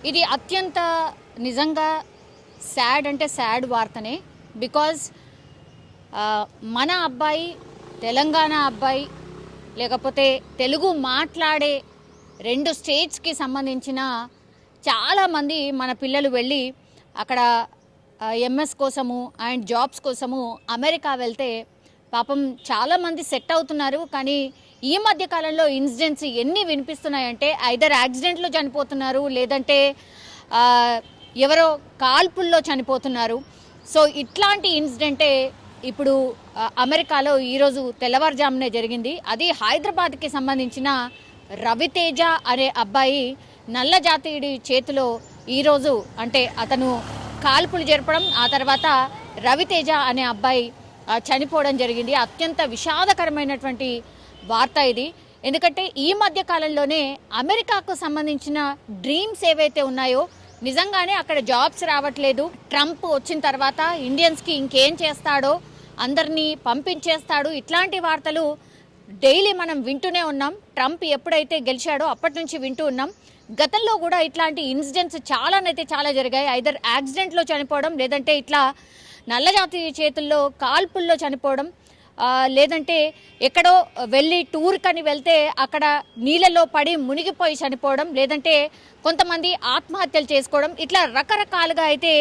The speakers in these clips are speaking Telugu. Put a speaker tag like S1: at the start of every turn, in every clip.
S1: ఇది అత్యంత నిజంగా సాడ్ అంటే సాడ్ వార్తనే. బికాజ్ మన అబ్బాయి తెలంగాణ అబ్బాయి లేకపోతే తెలుగు మాట్లాడే 2 స్టేట్స్కి సంబంధించిన చాలామంది మన పిల్లలు వెళ్ళి అక్కడ ఎంఎస్ కోసము అండ్ జాబ్స్ కోసము అమెరికా వెళ్తే పాపం చాలామంది సెట్ అవుతున్నారు. కానీ ఈ మధ్య కాలంలో ఇన్సిడెంట్స్ ఎన్ని వినిపిస్తున్నాయంటే ఐదర్ యాక్సిడెంట్లో చనిపోతున్నారు, లేదంటే ఎవరో కాల్పుల్లో చనిపోతున్నారు. సో ఇట్లాంటి ఇన్సిడెంటే ఇప్పుడు అమెరికాలో ఈరోజు తెల్లవారుజామునే జరిగింది. అది హైదరాబాద్కి సంబంధించిన రవితేజ అనే అబ్బాయి నల్ల జాతీయుడి చేతిలో ఈరోజు అంటే అతను కాల్పులు జరపడం, ఆ తర్వాత రవితేజ అనే అబ్బాయి చనిపోవడం జరిగింది. అత్యంత విషాదకరమైనటువంటి వార్త ఇది. ఎందుకంటే ఈ మధ్య కాలంలోనే అమెరికాకు సంబంధించిన డ్రీమ్స్ ఏవైతే ఉన్నాయో నిజంగానే అక్కడ జాబ్స్ రావట్లేదు. ట్రంప్ వచ్చిన తర్వాత ఇండియన్స్కి ఇంకేం చేస్తాడో, అందరినీ పంపించేస్తాడు, ఇట్లాంటి వార్తలు డైలీ మనం వింటూనే ఉన్నాం. ట్రంప్ ఎప్పుడైతే గెలిచాడో అప్పటి నుంచి వింటూ ఉన్నాం. గతంలో కూడా ఇట్లాంటి ఇన్సిడెంట్స్ చాలా జరిగాయి. ఐదర్ యాక్సిడెంట్లో చనిపోవడం, లేదంటే ఇట్లా నల్లజాతి చేతుల్లో కాల్పుల్లో చనిపోవడం, లేదంటే ఎక్కడో వెళ్ళి టూర్కని వెళ్తే అక్కడ నీళ్ళలో పడి మునిగిపోయి చనిపోవడం, లేదంటే కొంతమంది ఆత్మహత్యలు చేసుకోవడం, ఇట్లా రకరకాలుగా అయితే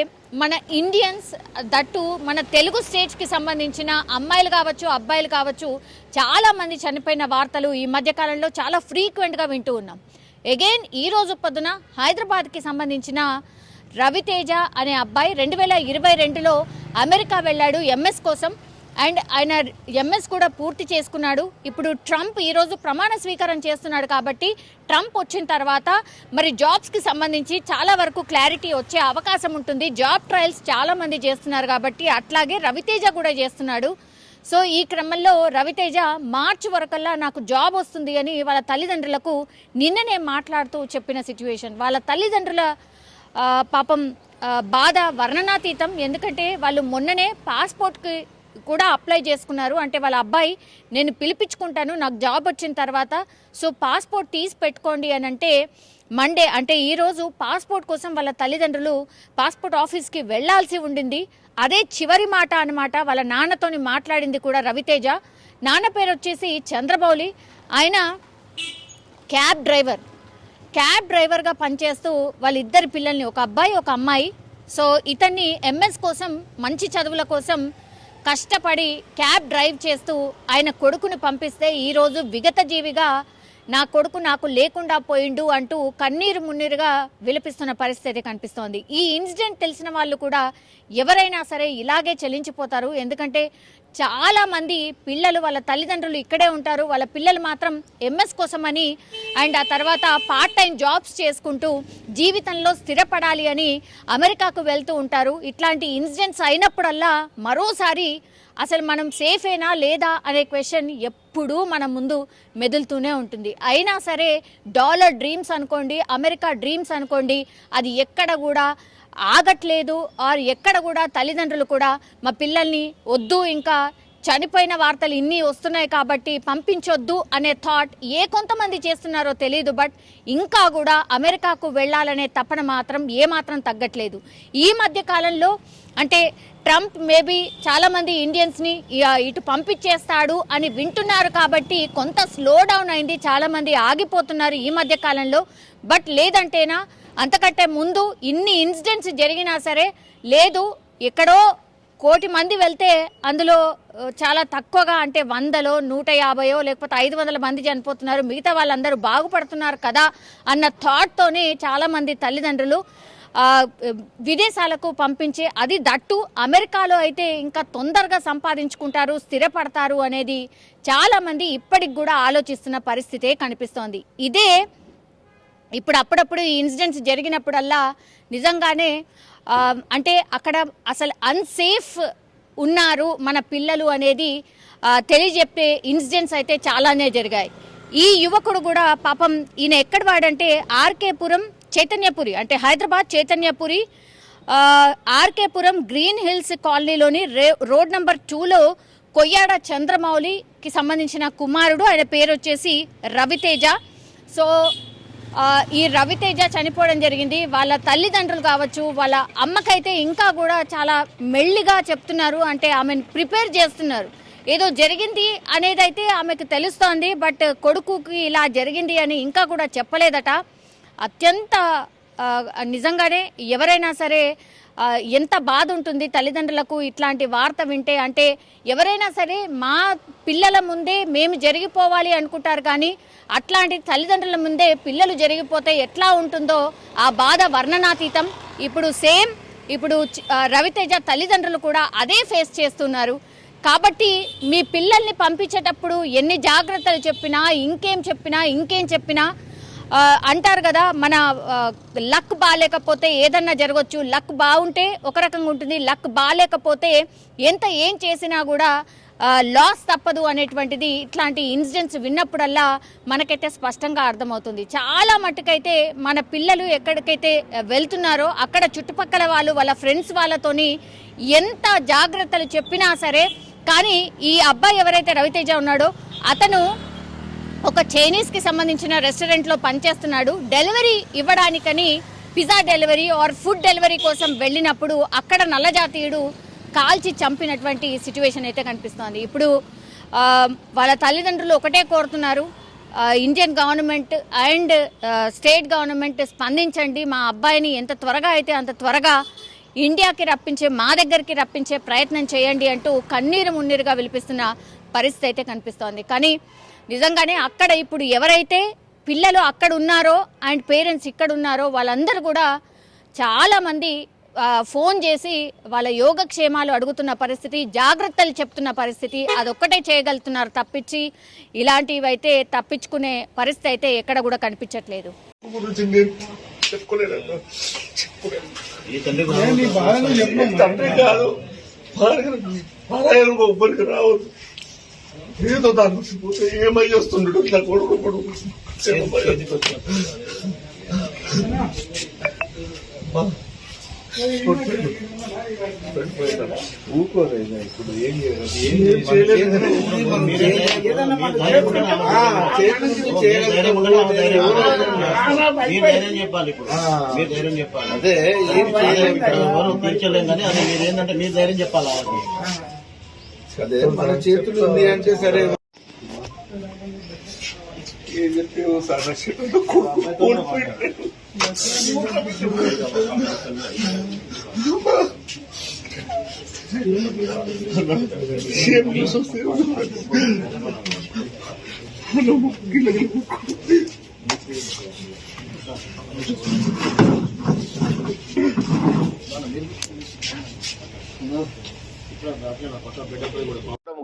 S1: మన ఇండియన్స్ దట్టు మన తెలుగు స్టేట్స్కి సంబంధించిన అమ్మాయిలు కావచ్చు, అబ్బాయిలు కావచ్చు, చాలామంది చనిపోయిన వార్తలు ఈ మధ్యకాలంలో చాలా ఫ్రీక్వెంట్గా వింటూ ఉన్నాం. అగైన్ ఈరోజు పొద్దున హైదరాబాద్కి సంబంధించిన రవితేజ అనే అబ్బాయి 2022లో అమెరికా వెళ్ళాడు ఎంఎస్ కోసం. అండ్ ఆయన ఎంఎస్ కూడా పూర్తి చేసుకున్నాడు. ఇప్పుడు ట్రంప్ ఈరోజు ప్రమాణ స్వీకారం చేస్తున్నాడు. కాబట్టి ట్రంప్ వచ్చిన తర్వాత మరి జాబ్స్కి సంబంధించి చాలా వరకు క్లారిటీ వచ్చే అవకాశం ఉంటుంది. జాబ్ ట్రయల్స్ చాలామంది చేస్తున్నారు కాబట్టి అట్లాగే రవితేజ కూడా చేస్తున్నాడు. సో ఈ క్రమంలో రవితేజ మార్చి వరకల్లా నాకు జాబ్ వస్తుంది అని వాళ్ళ తల్లిదండ్రులకు నిన్ననే మాట్లాడుతూ చెప్పిన సిచ్యువేషన్. వాళ్ళ తల్లిదండ్రుల పాపం బాధ వర్ణనాతీతం. ఎందుకంటే వాళ్ళు మొన్ననే పాస్పోర్ట్కి కూడా అప్లై చేసుకున్నారు. అంటే వాళ్ళ అబ్బాయి నేను పిలిపించుకుంటాను నాకు జాబ్ వచ్చిన తర్వాత, సో పాస్పోర్ట్ తీసి పెట్టుకోండి అని అంటే మండే అంటే ఈరోజు పాస్పోర్ట్ కోసం వాళ్ళ తల్లిదండ్రులు పాస్పోర్ట్ ఆఫీస్కి వెళ్లాల్సి ఉండింది. అదే చివరి మాట అన్నమాట. వాళ్ళ నాన్నతోని మాట్లాడింది కూడా రవితేజ. నాన్న పేరు వచ్చేసి చంద్రబౌలి. ఆయన క్యాబ్ డ్రైవర్గా పనిచేస్తూ వాళ్ళిద్దరి పిల్లల్ని, ఒక అబ్బాయి ఒక అమ్మాయి, సో ఇతన్ని ఎంఎస్ కోసం మంచి చదువుల కోసం కష్టపడి క్యాబ్ డ్రైవ్ చేస్తూ ఆయన కొడుకుని పంపిస్తే ఈరోజు విగత జీవిగా నా కొడుకు నాకు లేకుండా పోయిండు అంటూ కన్నీరు మున్నీరుగా విలపిస్తున్న పరిస్థితి కనిపిస్తోంది. ఈ ఇన్సిడెంట్ తెలిసిన వాళ్ళు కూడా ఎవరైనా సరే ఇలాగే చెల్లించిపోతారు. ఎందుకంటే చాలామంది పిల్లలు వాళ్ళ తల్లిదండ్రులు ఇక్కడే ఉంటారు, వాళ్ళ పిల్లలు మాత్రం ఎంఎస్ కోసమని అండ్ ఆ తర్వాత పార్ట్ టైం జాబ్స్ చేసుకుంటూ జీవితంలో స్థిరపడాలి అని అమెరికాకు వెళ్తూ ఉంటారు. ఇట్లాంటి ఇన్సిడెంట్స్ అయినప్పుడల్లా మరోసారి అసలు మనం సేఫేనా లేదా అనే క్వశ్చన్ ఎప్పుడూ మన ముందు మెదులుతూనే ఉంటుంది. అయినా సరే డాలర్ డ్రీమ్స్ అనుకోండి, అమెరికా డ్రీమ్స్ అనుకోండి, అది ఎక్కడ కూడా ఆగట్లేదు. ఆర్ ఎక్కడ కూడా తల్లిదండ్రులు కూడా మా పిల్లల్ని వద్దు, ఇంకా చనిపోయిన వార్తలు ఇన్ని వస్తున్నాయి కాబట్టి పంపించొద్దు అనే థాట్ కొంతమంది చేస్తున్నారో తెలియదు. బట్ ఇంకా కూడా అమెరికాకు వెళ్ళాలనే తపన మాత్రం ఏమాత్రం తగ్గట్లేదు. ఈ మధ్య కాలంలో అంటే ట్రంప్ మేబీ చాలామంది ఇండియన్స్ని ఇటు పంపించేస్తాడు అని వింటున్నారు కాబట్టి కొంత స్లో డౌన్ అయింది, చాలామంది ఆగిపోతున్నారు ఈ మధ్య కాలంలో. బట్ లేదంటేనా అంతకంటే ముందు ఇన్ని ఇన్సిడెంట్స్ జరిగినా సరే లేదు, ఎక్కడో 1,000,000 మంది వెళ్తే అందులో చాలా తక్కువగా అంటే 100లో 150 లేకపోతే 500 మంది చనిపోతున్నారు, మిగతా వాళ్ళందరూ బాగుపడుతున్నారు కదా అన్న థాట్తోనే చాలామంది తల్లిదండ్రులు విదేశాలకు పంపించే, అది దట్టు అమెరికాలో అయితే ఇంకా తొందరగా సంపాదించుకుంటారు, స్థిరపడతారు అనేది చాలామంది ఇప్పటికి కూడా ఆలోచిస్తున్న పరిస్థితే కనిపిస్తోంది. ఇదే ఇప్పుడు అప్పుడప్పుడు ఈ ఇన్సిడెంట్స్ జరిగినప్పుడల్లా నిజంగానే అంటే అక్కడ అసలు అన్సేఫ్ ఉన్నారు మన పిల్లలు అనేది తెలియజెప్పే ఇన్సిడెంట్స్ అయితే చాలానే జరిగాయి. ఈ యువకుడు కూడా పాపం ఈయన ఎక్కడ వాడంటే ఆర్కేపురం చైతన్యపురి, అంటే హైదరాబాద్ చైతన్యపురి ఆర్కేపురం గ్రీన్ హిల్స్ కాలనీలోని రోడ్ నెంబర్ 2లో కొయ్యాడ చంద్రమౌళికి సంబంధించిన కుమారుడు. ఆయన పేరు వచ్చేసి రవితేజ. సో ఈ రవితేజ చనిపోవడం జరిగింది. వాళ్ళ తల్లిదండ్రులు కావచ్చు, వాళ్ళ అమ్మకైతే ఇంకా కూడా చాలా మెల్లిగా చెప్తున్నారు. అంటే ఆమెను ప్రిపేర్ చేస్తున్నారు. ఏదో జరిగింది అనేది అయితే ఆమెకు తెలుస్తోంది. బట్ కొడుకుకి ఇలా జరిగింది అని ఇంకా కూడా చెప్పలేదట. అత్యంత నిజంగానే ఎవరైనా సరే ఎంత బాధ ఉంటుంది తల్లిదండ్రులకు ఇట్లాంటి వార్త వింటే. అంటే ఎవరైనా సరే మా పిల్లల ముందే మేము జరిగిపోవాలి అనుకుంటారు, కానీ అట్లాంటి తల్లిదండ్రుల ముందే పిల్లలు జరిగిపోతే ఎట్లా ఉంటుందో ఆ బాధ వర్ణనాతీతం. ఇప్పుడు రవితేజ తల్లిదండ్రులు కూడా అదే ఫేస్ చేస్తున్నారు. కాబట్టి మీ పిల్లల్ని పంపించేటప్పుడు ఎన్ని జాగ్రత్తలు చెప్పినా ఇంకేం చెప్పినా అంటారు కదా, మన లక్ బాగాలేకపోతే ఏదన్నా జరగచ్చు. లక్ బాగుంటే ఒక రకంగా ఉంటుంది, లక్ బాగాలేకపోతే ఏం చేసినా కూడా లాస్ తప్పదు అనేటువంటిది ఇట్లాంటి ఇన్సిడెంట్స్ విన్నప్పుడల్లా మనకైతే స్పష్టంగా అర్థమవుతుంది. చాలా మట్టుకైతే మన పిల్లలు ఎక్కడికైతే వెళ్తున్నారో అక్కడ చుట్టుపక్కల వాళ్ళు వాళ్ళ ఫ్రెండ్స్ వాళ్ళతోని ఎంత జాగ్రత్తలు చెప్పినా సరే, కానీ ఈ అబ్బాయి ఎవరైతే రవితేజ ఉన్నాడో అతను ఒక చైనీస్కి సంబంధించిన రెస్టారెంట్లో పనిచేస్తున్నాడు. డెలివరీ ఇవ్వడానికని pizza delivery or food delivery కోసం వెళ్ళినప్పుడు అక్కడ నల్లజాతీయుడు కాల్చి చంపినటువంటి సిచ్యువేషన్ అయితే కనిపిస్తోంది. ఇప్పుడు వాళ్ళ తల్లిదండ్రులు ఒకటే కోరుతున్నారు, Indian government and state government స్పందించండి, మా అబ్బాయిని ఎంత త్వరగా అయితే అంత త్వరగా ఇండియాకి మా దగ్గరికి రప్పించే ప్రయత్నం చేయండి అంటూ కన్నీరు మున్నీరుగా విలిపిస్తున్న పరిస్థితి అయితే కనిపిస్తోంది. కానీ నిజంగానే అక్కడ ఇప్పుడు ఎవరైతే పిల్లలు అక్కడ ఉన్నారో అండ్ పేరెంట్స్ ఇక్కడ ఉన్నారో వాళ్ళందరూ కూడా చాలామంది ఫోన్ చేసి వాళ్ళ యోగక్షేమాలు అడుగుతున్న పరిస్థితి, జాగ్రత్తలు చెప్తున్న పరిస్థితి, అదొక్కటే చేయగలుగుతున్నారు తప్పించి ఇలాంటివి అయితే తప్పించుకునే పరిస్థితి అయితే ఎక్కడ కూడా కనిపించట్లేదు.
S2: ఏదో దాన్ని పోతే ఏమై వస్తుండడు నా కొడుకు ఊకోలేదు. ఇప్పుడు ఏం
S3: చెప్పాలి. ఇప్పుడు మీరు ధైర్యం చెప్పాలి. అదే ఏం తీర్చలేం కానీ అదే మీరు ఏంటంటే మీరు ధైర్యం చెప్పాలి.
S2: అదే మన చేతులు ఉంది అంటే సరే ఏం చెప్పి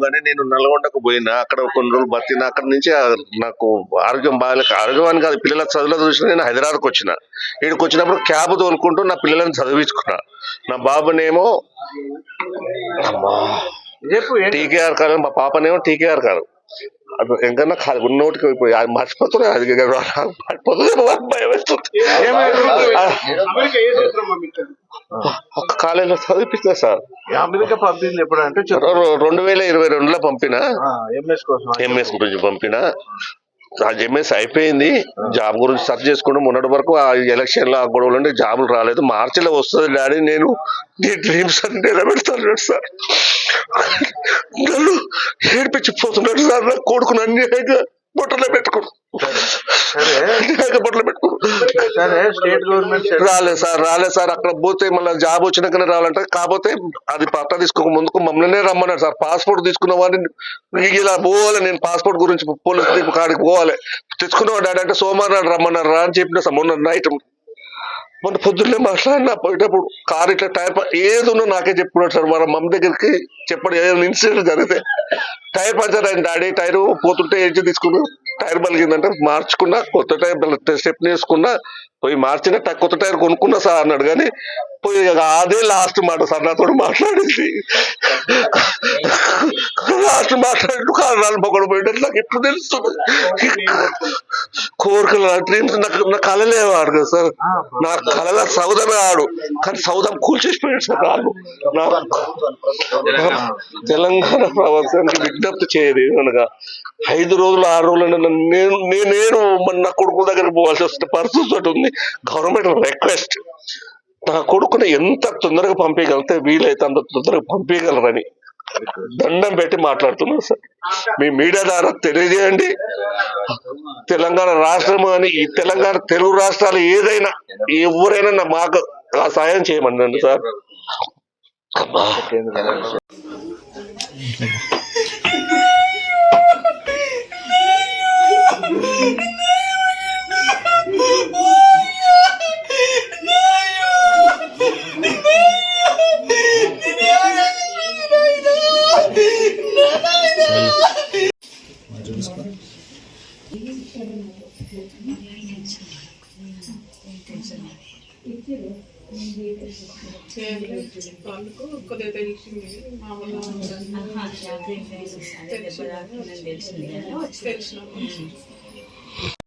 S2: కానీ నేను నల్గొండకు పోయినా, అక్కడ కొన్ని రోజులు బతికినా. అక్కడ నుంచి నాకు ఆరోగ్యం బాగాలేక, ఆరోగ్యం అని కాదు, పిల్లల చదువులో చూసిన నేను హైదరాబాద్కి వచ్చిన. ఇక్కడికి వచ్చినప్పుడు క్యాబ్ తోలుకుంటూ నా పిల్లలను చదివించుకున్నా. నా బాబునేమో టీకేఆర్ కాదు, మా పాపనేమో టీకేఆర్ కాదు, అది ఎంకన్నా కాదు ఉన్నోటికి అది మర్చిపోతున్నాయి. అది భయం వేస్తుంది. ఒక కాలేజీలో చదివిపిస్తా సార్.
S3: అమెరికా పంపింది ఎప్పుడంటే
S2: 2022లో పంపిన, ఎంఎస్ గురించి పంపిన. ఎంఎస్ అయిపోయింది. జాబ్ గురించి సర్చ్ చేసుకుంటూ మొన్నటి వరకు ఆ ఎలక్షన్ లో ఆ గొడవలు ఉంటే జాబులు రాలేదు. మార్చిలో వస్తుంది డాడీ, నేను నీ డ్రీమ్స్ అని నిలబెడతాను సార్. నన్ను ఏడిపించిపోతున్నాడు సార్. నా కొడుకును అన్యాయంగా బొట్టలో పెట్టుకోడు, బొట్టలో పెట్టుకోడు. రాలేదు సార్. అక్కడ పోతే మళ్ళీ జాబ్ వచ్చినాకనే రావాలంటే, కాకపోతే అది పట్టా తీసుకోక ముందుకు మమ్మల్ని రమ్మన్నాడు సార్. పాస్పోర్ట్ తీసుకున్న వాడిని ఇలా పోవాలి, నేను పాస్పోర్ట్ గురించి పోలీసు కాడికి పోవాలి, తెచ్చుకున్న డాడీ అంటే సోమవారం నాడు రమ్మన్నారు రా అని చెప్పిన సార్. మొన్న పొద్దున్నే మాట్లాడినా పోయేటప్పుడు కారు ఇట్లా టైర్ ఏది ఉన్నా నాకే చెప్పుకున్నాడు సార్. మన మమ్మీ దగ్గరికి చెప్పడం ఏదైనా ఇన్సిడెంట్ జరిగితే, టైర్ పంచర్ అయింది డాడీ, టైర్ పోతుంటే ఏం తీసుకున్నా, టైర్ బలిగిందంటే మార్చుకున్నా, కొత్త టైర్ స్టెప్ వేసుకున్నా, పోయి మార్చిన కొత్త టైర్ కొనుక్కున్నా సార్ అన్నాడు. కానీ పోయి అదే లాస్ట్ మాట సార్ నాతో మాట్లాడింది. లాస్ట్ మాట్లాడి కారణాలు పొగడు పోయింటే నాకు ఎప్పుడు తెలుస్తుంది. కోరికలు డ్రీమ్స్ నా కళలే వాడు కదా సార్, నా కళల సౌదమే ఆడు, కానీ సౌదం కూల్చేసిపోయాడు సార్. నాకు తెలంగాణ ప్రభుత్వానికి విజ్ఞప్తి చేయదు అనగా 5 రోజులు 6 రోజులు నేను నా కొడుకు దగ్గరికి పోవాల్సి వస్తే పరిస్థితి ఒకటి ఉంది. గవర్నమెంట్ రిక్వెస్ట్, నా కొడుకుని ఎంత తొందరగా పంపించగలిగితే వీలైతే అంత తొందరగా పంపించగలరని దండం పెట్టి మాట్లాడుతున్నాను సార్. మీ మీడియా ద్వారా తెలియజేయండి. తెలంగాణ రాష్ట్రం అని, ఈ తెలంగాణ తెలుగు రాష్ట్రాలు ఏదైనా ఎవరైనా మాకు ఆ సాయం చేయమనండి సార్.
S4: వాళ్ళకు కొద్దిగా తెలిసింది మామూలుగా తెలిసిన